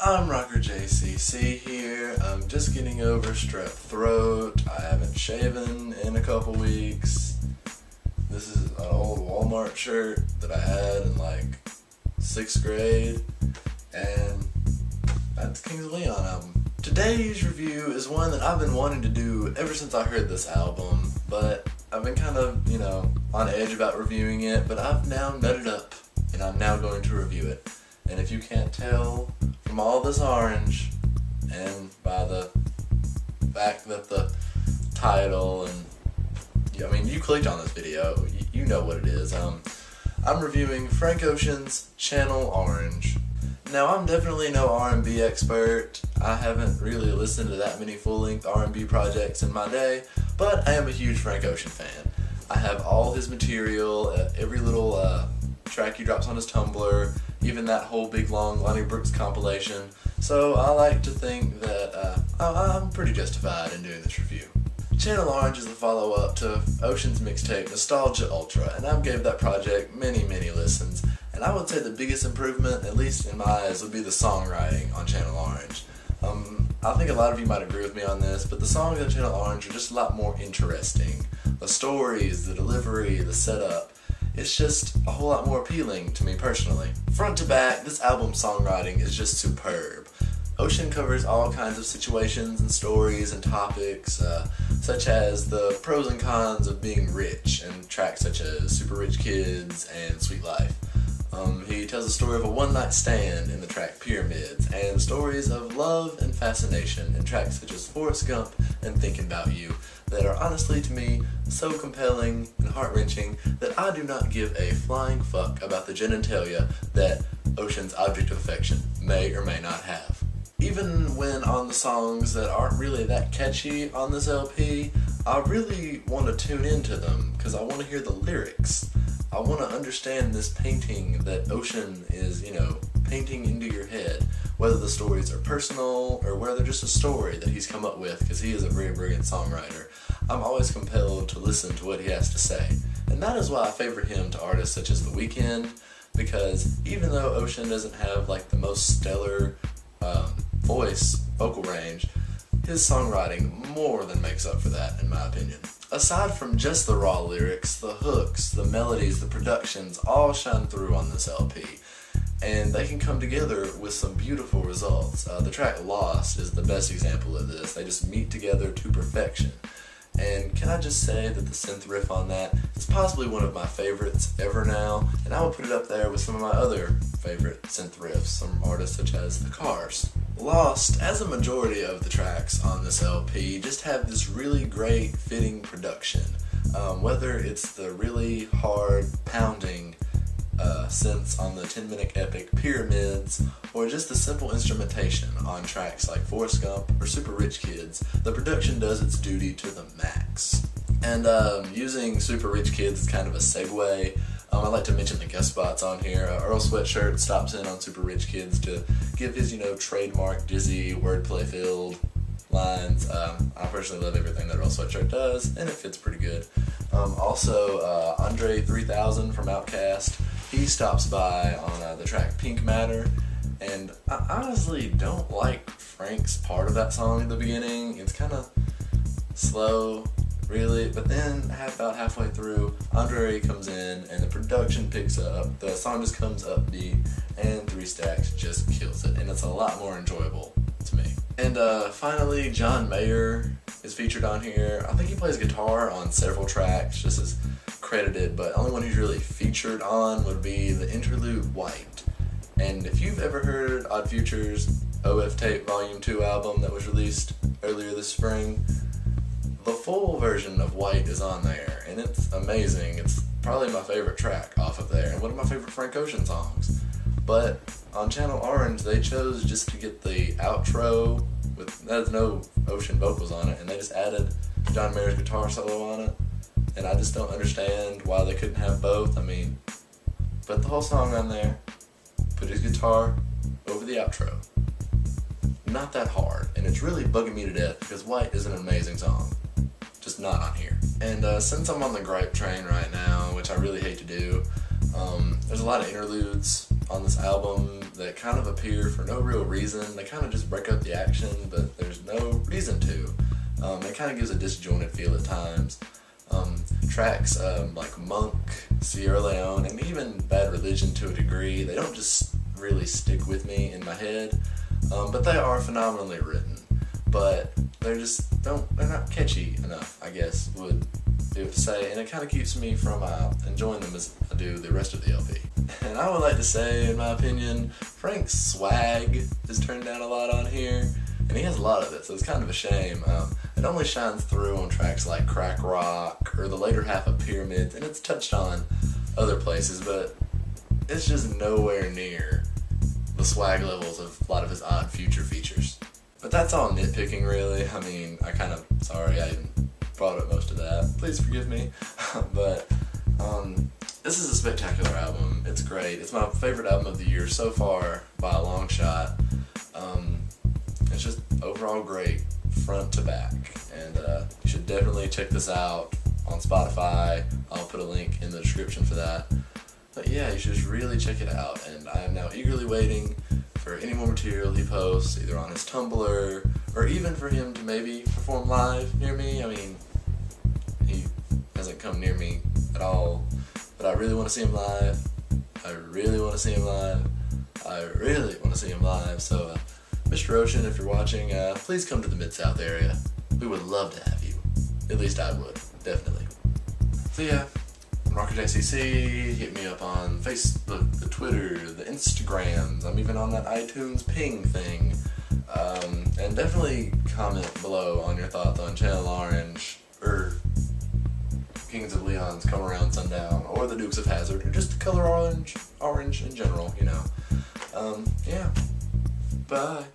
I'm Rocker JCC here. I'm just getting over strep throat. I haven't shaven in a couple weeks. This is an old Walmart shirt that I had in like 6th grade, and that's Kings of Leon album. Today's review is one that I've been wanting to do ever since I heard this album, but I've been kind of, on edge about reviewing it, but I've now nutted up, and I'm now going to review it. And if you can't tell from all this orange, and by the fact that the title, and you clicked on this video, you know what it is. I'm reviewing Frank Ocean's Channel Orange. Now, I'm definitely no R&B expert. I haven't really listened to that many full-length R&B projects in my day, but I am a huge Frank Ocean fan. I have all his material, every little track he drops on his Tumblr, even that whole big long Lonnie Brooks compilation, so I like to think that I'm pretty justified in doing this review. Channel Orange is the follow-up to Ocean's mixtape Nostalgia Ultra, and I've gave that project many listens, and I would say the biggest improvement, at least in my eyes, would be the songwriting on Channel Orange. I think a lot of you might agree with me on this, but the songs on Channel Orange are just a lot more interesting. The stories, the delivery, the setup, it's just a whole lot more appealing to me personally. Front to back, this album's songwriting is just superb. Ocean covers all kinds of situations and stories and topics, such as the pros and cons of being rich, and tracks such as Super Rich Kids and Sweet Life. He tells the story of a one-night stand in the track Pyramids, and stories of love and fascination in tracks such as Forrest Gump and Thinking About You, that are honestly to me so compelling and heart-wrenching that I do not give a flying fuck about the genitalia that Ocean's object of affection may or may not have. Even when on the songs that aren't really that catchy on this LP, I really want to tune into them because I want to hear the lyrics. I want to understand this painting that Ocean is, painting into your head, whether the stories are personal or whether they're just a story that he's come up with, because he is a very brilliant songwriter. I'm always compelled to listen to what he has to say, and that is why I favor him to artists such as The Weeknd, because even though Ocean doesn't have the most stellar vocal range, his songwriting more than makes up for that, in my opinion. Aside from just the raw lyrics, the hooks, the melodies, the productions all shine through on this LP, and they can come together with some beautiful results. The track Lost is the best example of this. They just meet together to perfection. And can I just say that the synth riff on that is possibly one of my favorites ever now, and I would put it up there with some of my other favorite synth riffs from artists such as The Cars. Lost, as a majority of the tracks on this LP, just have this really great fitting production. Whether it's the really hard pounding synths on the 10-minute epic Pyramids, or just the simple instrumentation on tracks like Forrest Gump or Super Rich Kids, the production does its duty to the max. And using Super Rich Kids is kind of a segue. I'd like to mention the guest spots on here. Earl Sweatshirt stops in on Super Rich Kids to give his, trademark dizzy, wordplay-filled lines. I personally love everything that Earl Sweatshirt does, and it fits pretty good. Also, Andre 3000 from Outkast, he stops by on the track Pink Matter, and I honestly don't like Frank's part of that song at the beginning. It's kind of slow, really, but then about halfway through, Andre comes in and the production picks up, the song just comes upbeat, and Three Stacks just kills it, and it's a lot more enjoyable to me. And finally, John Mayer is featured on here. I think he plays guitar on several tracks, just as credited, but the only one he's really featured on would be the interlude White. And if you've ever heard Odd Future's OF Tape Volume 2 album that was released earlier this spring, the full version of White is on there, and it's amazing. It's probably my favorite track off of there, and one of my favorite Frank Ocean songs. But on Channel Orange, they chose just to get the outro that has no Ocean vocals on it, and they just added John Mayer's guitar solo on it, and I just don't understand why they couldn't have both. Put the whole song on there, put his guitar over the outro. Not that hard, and it's really bugging me to death because White is an amazing song, just not on here. And since I'm on the gripe train right now, which I really hate to do, There's a lot of interludes on this album that kind of appear for no real reason. They kind of just break up the action, but there's no reason to. It kind of gives a disjointed feel at times. Tracks like Monk, Sierra Leone, and even Bad Religion to a degree, they don't just really stick with me in my head, but they are phenomenally written. But they're not catchy enough, I guess, would be to say, and it kind of keeps me from enjoying them as I do the rest of the LP. And I would like to say, in my opinion, Frank's swag is turned down a lot on here, and he has a lot of it, so it's kind of a shame. It only shines through on tracks like Crack Rock or the later half of Pyramids, and it's touched on other places, but it's just nowhere near the swag levels of a lot of his Odd Future features. But that's all nitpicking, really. I mean, sorry I even brought up most of that. Please forgive me. But this is a spectacular album. It's great. It's my favorite album of the year so far by a long shot. It's just overall great, front to back. And you should definitely check this out on Spotify. I'll put a link in the description for that. But yeah, you should just really check it out. And I am now eagerly waiting for any more material he posts, either on his Tumblr, or even for him to maybe perform live near me. I mean, he hasn't come near me at all, but I really want to see him live. I really want to see him live. So, Mr. Ocean, if you're watching, please come to the Mid-South area. We would love to have you. At least I would, definitely. So yeah, I'm RockerJCC. Hit me up on Facebook, the Twitter, the Instagrams. I'm even on that iTunes ping thing. And definitely comment below on your thoughts on Channel Orange, or Kings of Leon's Come Around Sundown, or the Dukes of Hazzard, or just the color orange in general, you know. Yeah. Bye.